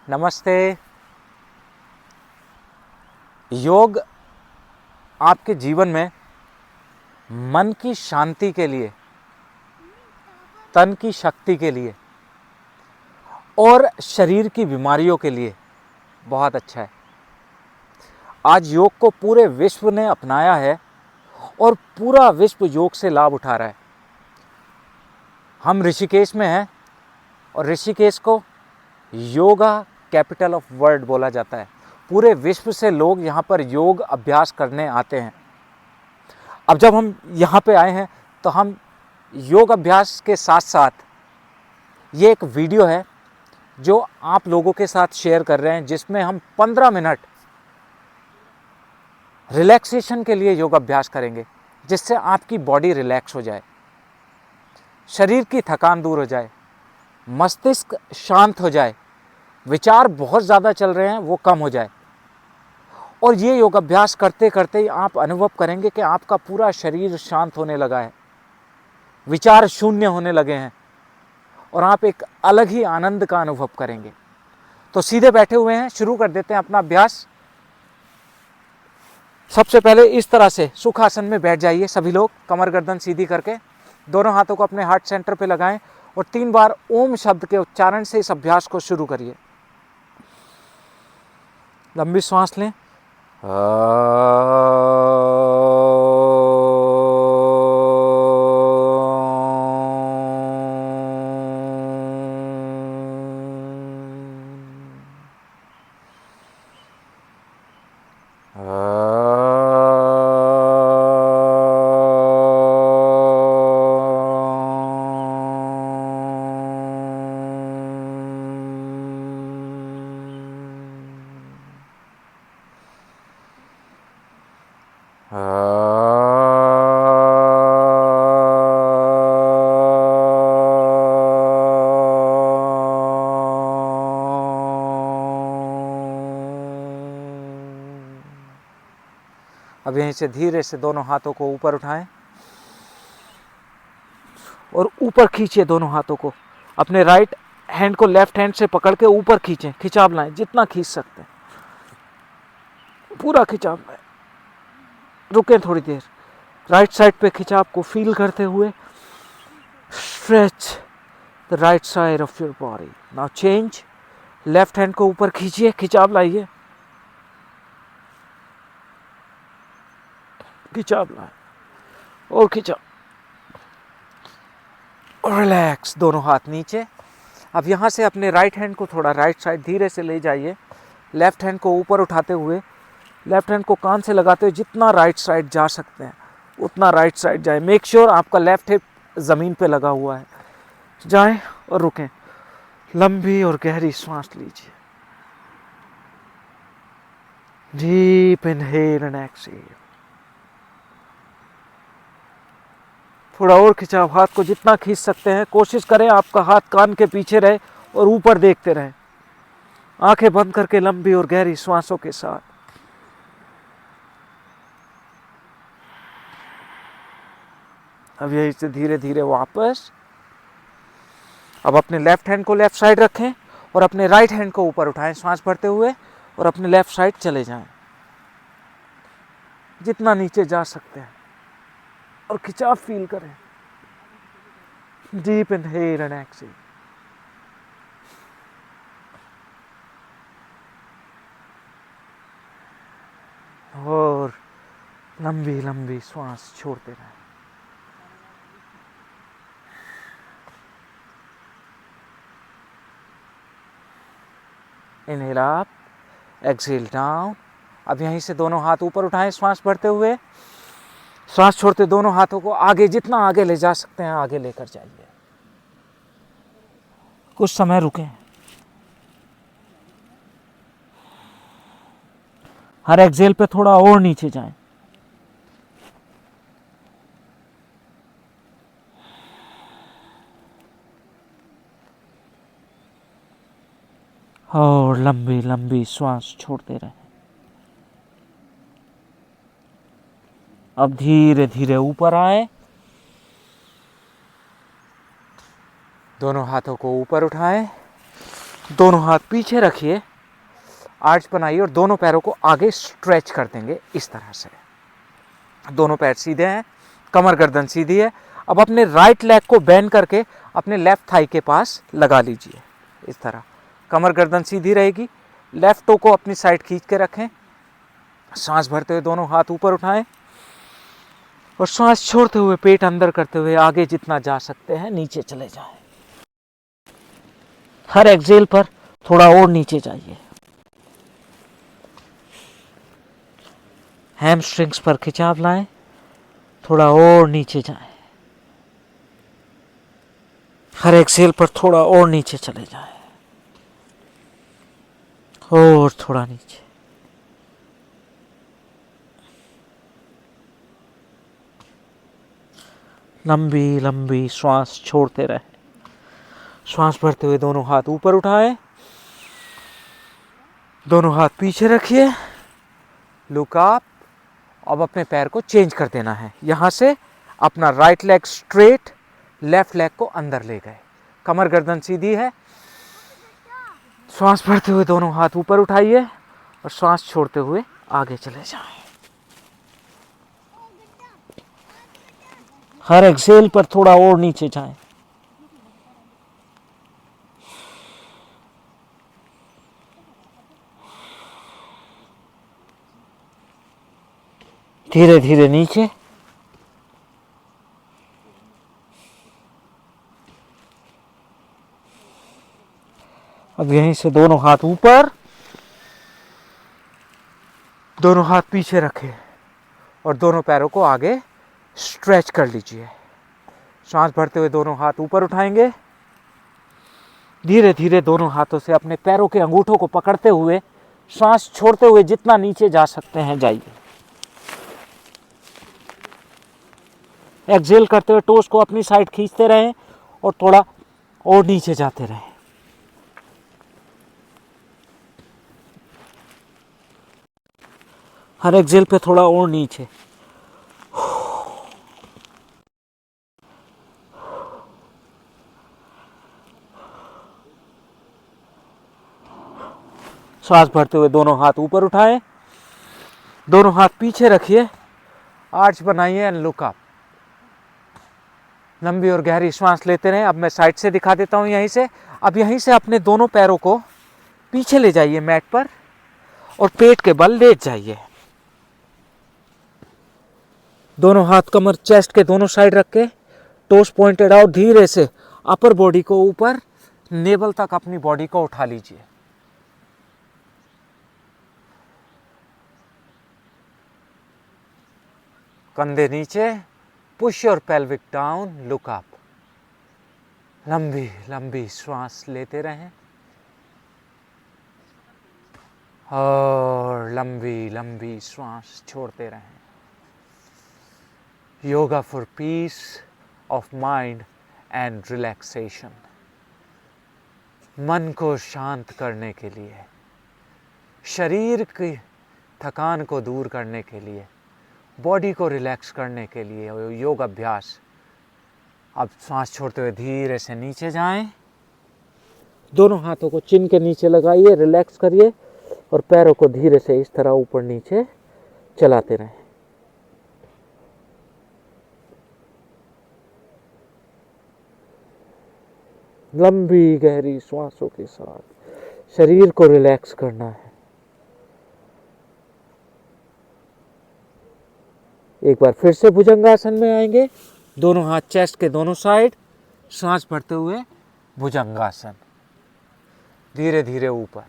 नमस्ते। योग आपके जीवन में मन की शांति के लिए, तन की शक्ति के लिए और शरीर की बीमारियों के लिए बहुत अच्छा है। आज योग को पूरे विश्व ने अपनाया है और पूरा विश्व योग से लाभ उठा रहा है। हम ऋषिकेश में हैं और ऋषिकेश को योगा कैपिटल ऑफ वर्ल्ड बोला जाता है। पूरे विश्व से लोग यहाँ पर योग अभ्यास करने आते हैं। अब जब हम यहाँ पे आए हैं तो हम योग अभ्यास के साथ साथ ये एक वीडियो है जो आप लोगों के साथ शेयर कर रहे हैं, जिसमें हम 15 मिनट रिलैक्सेशन के लिए योग अभ्यास करेंगे, जिससे आपकी बॉडी रिलैक्स हो जाए, शरीर की थकान दूर हो जाए, मस्तिष्क शांत हो जाए, विचार बहुत ज़्यादा चल रहे हैं वो कम हो जाए। और ये योग अभ्यास करते करते ही आप अनुभव करेंगे कि आपका पूरा शरीर शांत होने लगा है, विचार शून्य होने लगे हैं और आप एक अलग ही आनंद का अनुभव करेंगे। तो सीधे बैठे हुए हैं, शुरू कर देते हैं अपना अभ्यास। सबसे पहले इस तरह से सुखासन में बैठ जाइए सभी लोग, कमर गर्दन सीधी करके दोनों हाथों को अपने हार्ट सेंटर पे लगाएं और 3 बार ओम शब्द के उच्चारण से इस अभ्यास को शुरू करिए। लंबी सांस लें। अब यहीं से धीरे से दोनों हाथों को ऊपर उठाएं और ऊपर खींचिए दोनों हाथों को। अपने राइट हैंड को लेफ्ट हैंड से पकड़ के ऊपर खींचें, खिंचाव लाएं, जितना खींच सकते हैं पूरा खिंचाव लाएं। रुकें थोड़ी देर, राइट साइड पे खिंचाव को फील करते हुए stretch the right side of your body. Now change, left hand को ऊपर खींचिए, खिंचाव लाइए, खिंचाव लाए और खिंचाव, रिलैक्स, दोनों हाथ नीचे। अब यहाँ से अपने राइट हैंड को थोड़ा राइट साइड धीरे से ले जाइए, लेफ्ट हैंड को ऊपर उठाते हुए, लेफ्ट हैंड को कान से लगाते हुए जितना राइट साइड जा सकते हैं उतना राइट साइड जाए। मेक श्योर आपका लेफ्ट हिप ज़मीन पे लगा हुआ है। जाएं और रुकें, लंबी और गहरी सांस लीजिए। Deep inhale and exhale. थोड़ा और खिंचाव, हाथ को जितना खींच सकते हैं। कोशिश करें आपका हाथ कान के पीछे रहे और ऊपर देखते रहें, आंखें बंद करके लंबी और गहरी श्वासों के साथ। अब यही से धीरे धीरे वापस। अब अपने लेफ्ट हैंड को लेफ्ट साइड रखें और अपने राइट हैंड को ऊपर उठाएं सांस भरते हुए और अपने लेफ्ट साइड चले जाएं, जितना नीचे जा सकते हैं, और खिंचाव फील करें। Deep inhale and exhale. और लंबी लंबी श्वास छोड़ते रहें। Inhale up, exhale down. अब यहीं से दोनों हाथ ऊपर उठाएं श्वास भरते हुए, श्वास छोड़ते दोनों हाथों को आगे, जितना आगे ले जा सकते हैं आगे लेकर जाइए। कुछ समय रुकें, हर एक्सहेल पे थोड़ा और नीचे जाएं। और लंबी लंबी श्वास छोड़ते रहें। अब धीरे धीरे ऊपर आए, दोनों हाथों को ऊपर उठाएं दोनों हाथ पीछे रखिए, आर्च बनाइए और दोनों पैरों को आगे स्ट्रेच कर देंगे इस तरह से। दोनों पैर सीधे हैं, कमर गर्दन सीधी है। अब अपने राइट लेग को बेंड करके अपने लेफ्ट थाई के पास लगा लीजिए इस तरह। कमर गर्दन सीधी रहेगी। लेफ्ट टो को अपनी साइड खींच के रखें। सांस भरते हुए दोनों हाथ ऊपर उठाएं और सांस छोड़ते हुए पेट अंदर करते हुए आगे जितना जा सकते हैं नीचे चले जाएं। हर एक्सेल पर थोड़ा और नीचे जाइए। हैमस्ट्रिंग्स पर खिंचाव लाएं, थोड़ा और नीचे जाएं। हर एक्सेल पर थोड़ा और नीचे चले जाएं, और थोड़ा नीचे। लंबी लंबी श्वास छोड़ते रहे। श्वास भरते हुए दोनों हाथ ऊपर उठाएं, दोनों हाथ पीछे रखिए, लुक अप। अब अपने पैर को चेंज कर देना है। यहां से अपना right leg straight, left leg को अंदर ले गए। कमर गर्दन सीधी है। श्वास भरते हुए दोनों हाथ ऊपर उठाइए और श्वास छोड़ते हुए आगे चले जाएं। हर एक्सेल पर थोड़ा और नीचे जाएं। धीरे धीरे नीचे। अब यहीं से दोनों हाथ ऊपर, दोनों हाथ पीछे रखें और दोनों पैरों को आगे स्ट्रेच कर लीजिए। सांस भरते हुए दोनों हाथ ऊपर उठाएंगे। धीरे धीरे दोनों हाथों से अपने पैरों के अंगूठों को पकड़ते हुए सांस छोड़ते हुए जितना नीचे जा सकते हैं जाइए। एक्सेल करते हुए टोस को अपनी साइड खींचते रहें और थोड़ा और नीचे जाते रहें। हर एक्सेल पे थोड़ा और नीचे। सांस भरते हुए दोनों हाथ ऊपर उठाएं, दोनों हाथ पीछे रखिए, आर्च बनाइए एंड लुक अप। लंबी और गहरी सांस लेते रहें। अब मैं साइड से दिखा देता हूं यहीं से। अब यहीं से अपने दोनों पैरों को पीछे ले जाइए मैट पर और पेट के बल लेट जाइए। दोनों हाथ कमर चेस्ट के दोनों साइड रख के टोस पॉइंटेड आउट, धीरे से अपर बॉडी को ऊपर, नेवल तक अपनी बॉडी को उठा लीजिए। कंधे नीचे, push your pelvic down, look up. लंबी लंबी श्वास लेते रहें और लंबी लंबी श्वास छोड़ते रहें। Yoga for piece of mind and relaxation. मन को शांत करने के लिए, शरीर की थकान को दूर करने के लिए, बॉडी को रिलैक्स करने के लिए योग अभ्यास। अब सांस छोड़ते हुए धीरे से नीचे जाएं। दोनों हाथों को चिन के नीचे लगाइए, रिलैक्स करिए और पैरों को धीरे से इस तरह ऊपर नीचे चलाते रहें। लंबी गहरी श्वासों के साथ शरीर को रिलैक्स करना है। एक बार फिर से भुजंगासन में आएंगे। दोनों हाथ चेस्ट के दोनों साइड, सांस भरते हुए भुजंगासन, धीरे धीरे ऊपर।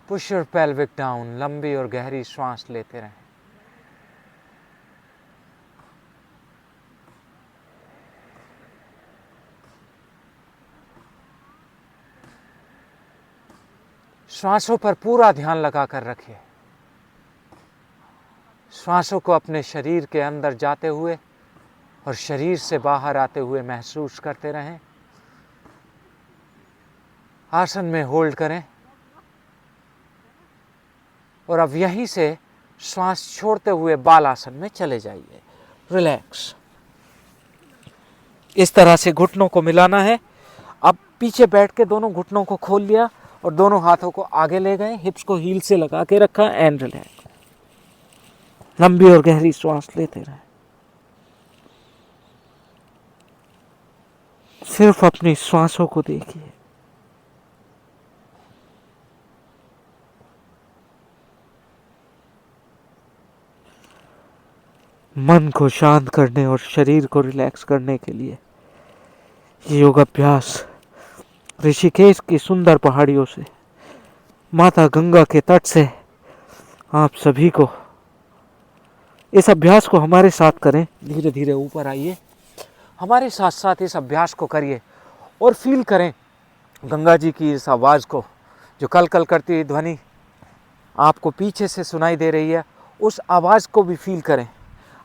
Push your pelvic down. लंबी और गहरी श्वास लेते रहें। श्वासों पर पूरा ध्यान लगाकर रखिए। श्वासों को अपने शरीर के अंदर जाते हुए और शरीर से बाहर आते हुए महसूस करते रहें। आसन में होल्ड करें और अब यहीं से श्वास छोड़ते हुए बाल आसन में चले जाइए। रिलैक्स। इस तरह से घुटनों को मिलाना है। अब पीछे बैठ के दोनों घुटनों को खोल लिया और दोनों हाथों को आगे ले गए, हिप्स को हील से लगा के रखा एंड रिलैक्स। लंबी और गहरी श्वास लेते रहे। सिर्फ अपनी श्वासों को देखिए। मन को शांत करने और शरीर को रिलैक्स करने के लिए ये योगाभ्यास ऋषिकेश की सुंदर पहाड़ियों से, माता गंगा के तट से आप सभी को इस अभ्यास को हमारे साथ करें। धीरे धीरे ऊपर आइए, हमारे साथ साथ इस अभ्यास को करिए और फील करें गंगा जी की इस आवाज़ को, जो कल कल करती हुई ध्वनि आपको पीछे से सुनाई दे रही है, उस आवाज़ को भी फील करें।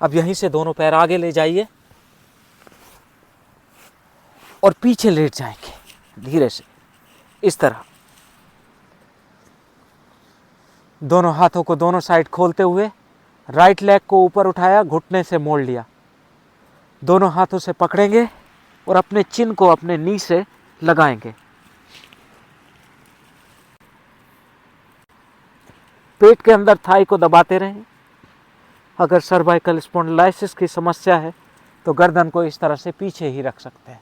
अब यहीं से दोनों पैर आगे ले जाइए और पीछे लेट जाएंगे धीरे से, इस तरह। दोनों हाथों को दोनों साइड खोलते हुए राइट लेग को ऊपर उठाया, घुटने से मोड़ लिया, दोनों हाथों से पकड़ेंगे और अपने चिन को अपने नी से लगाएंगे। पेट के अंदर थाई को दबाते रहें। अगर सर्वाइकल स्पॉन्डिलाइसिस की समस्या है तो गर्दन को इस तरह से पीछे ही रख सकते हैं।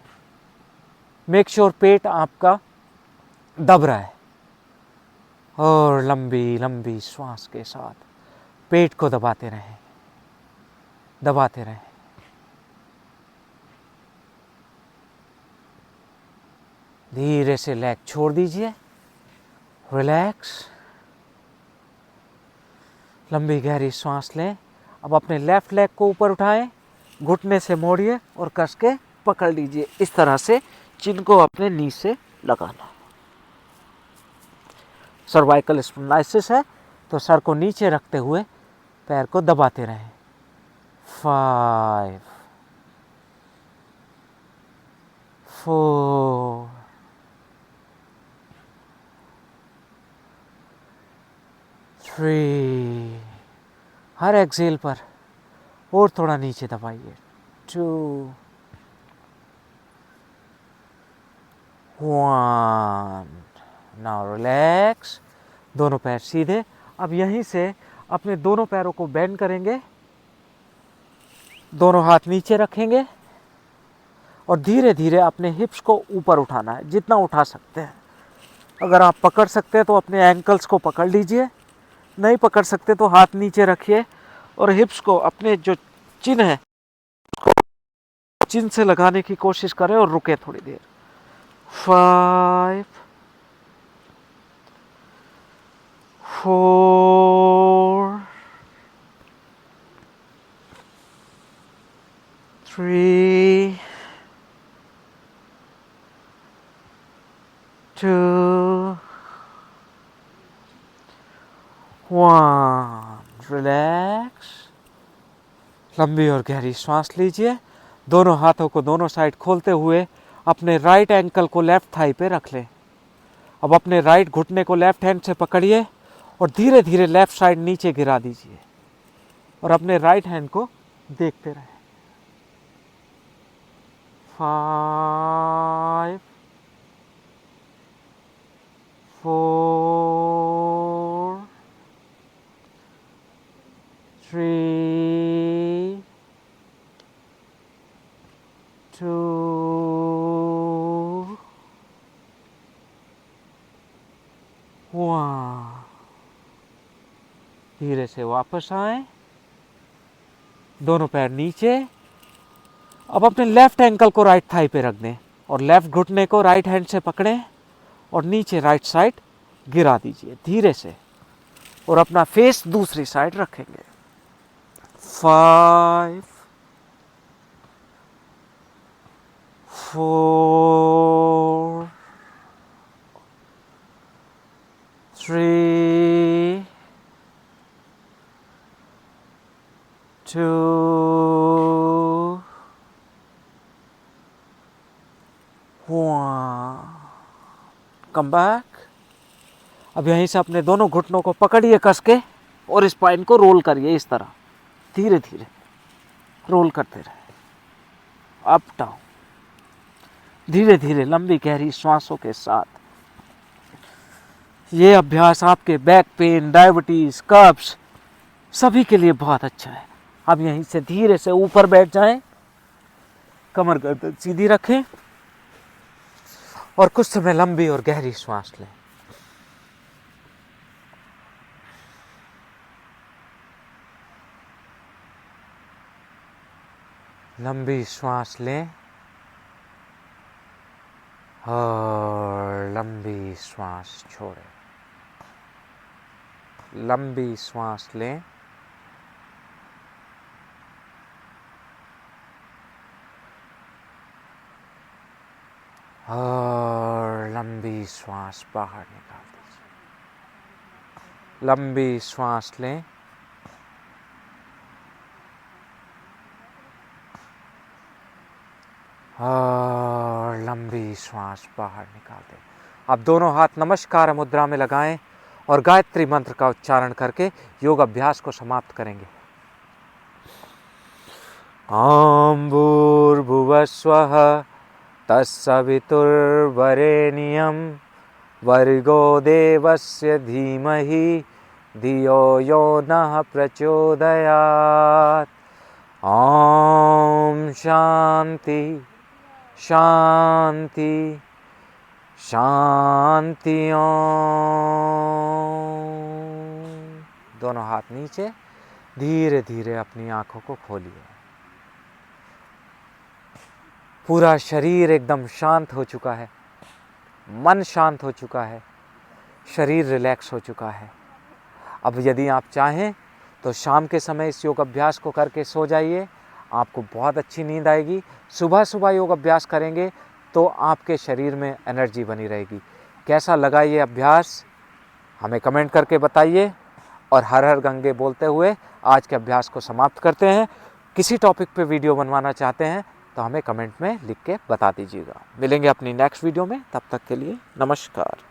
मेक श्योर पेट आपका दब रहा है और लंबी लंबी श्वास के साथ पेट को दबाते रहें, दबाते रहें। धीरे से लेग छोड़ दीजिए, रिलैक्स। लंबी गहरी सांस लें। अब अपने लेफ्ट लेग को ऊपर उठाएं, घुटने से मोड़िए और कस के पकड़ लीजिए। इस तरह से चिन को अपने नी से लगाना। सर्वाइकल स्पॉन्डिलाइसिस है तो सर को नीचे रखते हुए पैर को दबाते रहें। 5 4 3, हर एक्सेल पर और थोड़ा नीचे दबाइए। 2 1। Now relax. दोनों पैर सीधे। अब यहीं से अपने दोनों पैरों को बेंड करेंगे, दोनों हाथ नीचे रखेंगे और धीरे धीरे अपने हिप्स को ऊपर उठाना है, जितना उठा सकते हैं। अगर आप पकड़ सकते हैं तो अपने एंकल्स को पकड़ लीजिए, नहीं पकड़ सकते तो हाथ नीचे रखिए और हिप्स को अपने जो चिन है चिन से लगाने की कोशिश करें और रुके थोड़ी देर। 5 4 3 2 1। रिलैक्स। लंबी और गहरी सांस लीजिए। दोनों हाथों को दोनों साइड खोलते हुए अपने राइट एंकल को लेफ्ट थाई पे रख लें। अब अपने राइट घुटने को लेफ्ट हैंड से पकड़िए और धीरे धीरे लेफ्ट साइड नीचे गिरा दीजिए और अपने राइट हैंड को देखते रहें। 5 4 3 2 1। धीरे से वापस आए, दोनों पैर नीचे। अब अपने लेफ्ट एंकल को राइट थाई पे रख दें और लेफ्ट घुटने को राइट हैंड से पकड़ें और नीचे राइट साइड गिरा दीजिए धीरे से और अपना फेस दूसरी साइड रखेंगे। 5 4 3 2 1। Come back. अब यहीं से अपने दोनों घुटनों को पकड़िए कस के और स्पाइन को रोल करिए। इस तरह धीरे धीरे रोल करते रहे, अप डाउन धीरे धीरे लंबी गहरी श्वासों के साथ ये अभ्यास आपके बैक पेन, डायबिटीज, कब्ज सभी के लिए बहुत अच्छा है। अब यहीं से धीरे से ऊपर बैठ जाएं, कमर गर्दन सीधी रखें और कुछ समय लंबी और गहरी श्वास लें। लंबी श्वास लें और लंबी श्वास छोड़ें। लंबी श्वास लें और लंबी श्वास बाहर निकाल दीजिए। लंबी श्वास लें और लंबी श्वास बाहर निकाल दें। अब दोनों हाथ नमस्कार मुद्रा में लगाएं और गायत्री मंत्र का उच्चारण करके योग अभ्यास को समाप्त करेंगे। ॐ भूर्भुवस्वः तत्सवितुर्वरेण्यं भर्गो देवस्य धीमहि धियो यो नः प्रचोदयात्। ॐ शांति शांति शांति। दोनों हाथ नीचे, धीरे धीरे अपनी आंखों को खोलिए। पूरा शरीर एकदम शांत हो चुका है, मन शांत हो चुका है, शरीर रिलैक्स हो चुका है। अब यदि आप चाहें तो शाम के समय इस योग अभ्यास को करके सो जाइए, आपको बहुत अच्छी नींद आएगी। सुबह सुबह योग अभ्यास करेंगे तो आपके शरीर में एनर्जी बनी रहेगी। कैसा लगा ये अभ्यास हमें कमेंट करके बताइए और हर हर गंगे बोलते हुए आज के अभ्यास को समाप्त करते हैं। किसी टॉपिक पे वीडियो बनवाना चाहते हैं तो हमें कमेंट में लिख के बता दीजिएगा। मिलेंगे अपनी नेक्स्ट वीडियो में, तब तक के लिए नमस्कार।